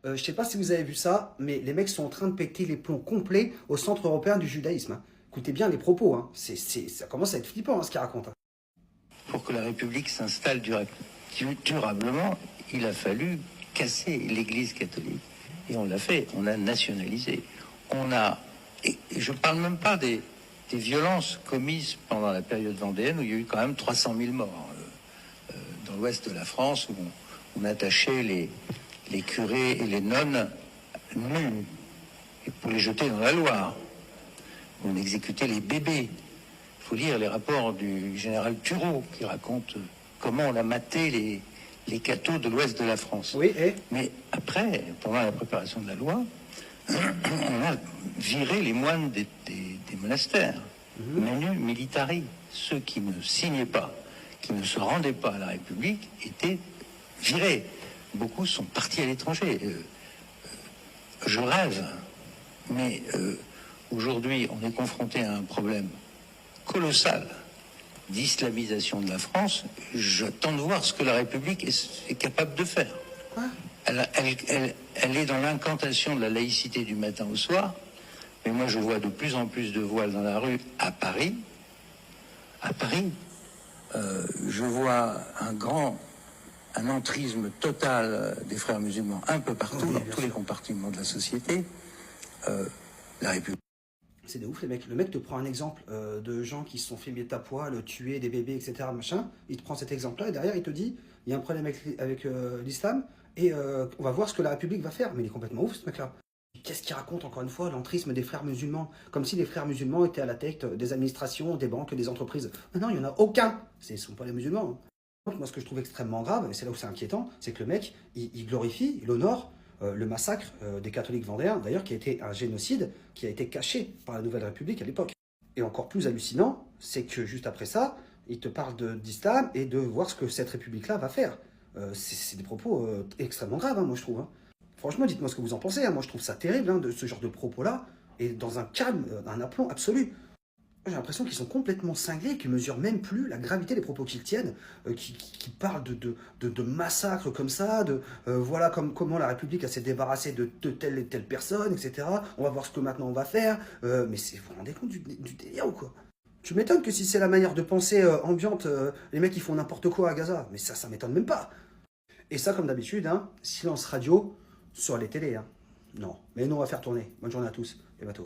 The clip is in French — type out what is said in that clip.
Je sais pas si vous avez vu ça, mais les mecs sont en train de péter les plombs complets au Centre européen du judaïsme, hein. Écoutez bien les propos, hein. Ça commence à être flippant, hein, ce qu'ils racontent, hein. Pour que la République s'installe durablement, il a fallu casser l'Église catholique. Et on l'a fait, on a nationalisé. Et je ne parle même pas des violences commises pendant la période vendéenne, où il y a eu quand même 300 000 morts. Dans l'ouest de la France, où on attachait les curés et les nonnes nus, et pour les jeter dans la Loire. On exécutait les bébés. Il faut lire les rapports du général Turreau qui raconte comment on a maté les cathos de l'ouest de la France. Oui, et Mais après, pendant la préparation de la loi, on a viré les moines des monastères. Manu militari. Ceux qui ne signaient pas, qui ne se rendaient pas à la République, étaient virés. Beaucoup sont partis à l'étranger. Je rêve, mais aujourd'hui, on est confronté à un problème colossal d'islamisation de la France. J'attends de voir ce que la République est capable de faire. quoi? Elle est dans l'incantation de la laïcité du matin au soir, mais moi je vois de plus en plus de voiles dans la rue à Paris. À Paris, je vois un entrisme total des frères musulmans un peu partout, Oui, dans bien tous sûr. les compartiments de la société. La République. C'est de ouf les mecs. Le mec te prend un exemple de gens qui se sont fait mettre à poil, tuer des bébés, etc. Machin. Il te prend cet exemple-là et derrière il te dit il y a un problème avec l'islam et on va voir ce que la République va faire. Mais il est complètement ouf ce mec-là. Qu'est-ce qu'il raconte encore une fois? L'entrisme des frères musulmans. Comme si les frères musulmans étaient à la tête des administrations, des banques, des entreprises. Ah non, il n'y en a aucun. Ce ne sont pas les musulmans, hein. Moi, ce que je trouve extrêmement grave, et c'est là où c'est inquiétant, c'est que le mec, il glorifie, il honore le massacre des catholiques vendéens, d'ailleurs, qui a été un génocide qui a été caché par la Nouvelle République à l'époque. Et encore plus hallucinant, c'est que juste après ça, il te parle d'islam et de voir ce que cette République-là va faire. C'est des propos extrêmement graves, hein, moi je trouve, hein. Franchement, dites-moi ce que vous en pensez, hein. Moi je trouve ça terrible, hein, de ce genre de propos-là, et dans un calme, un aplomb absolu. J'ai l'impression qu'ils sont complètement cinglés, qu'ils mesurent même plus la gravité des propos qu'ils tiennent, qui parlent de massacres comme ça, voilà comment la République a s'est débarrassée de telle et telle personne, etc. On va voir ce que maintenant on va faire. Mais vous vous rendez compte du délire ou quoi? Tu m'étonnes que si c'est la manière de penser ambiante, les mecs ils font n'importe quoi à Gaza. Mais ça m'étonne même pas. Et ça, comme d'habitude, hein, silence radio sur les télés, hein. Non, mais nous on va faire tourner. Bonne journée à tous et bateau.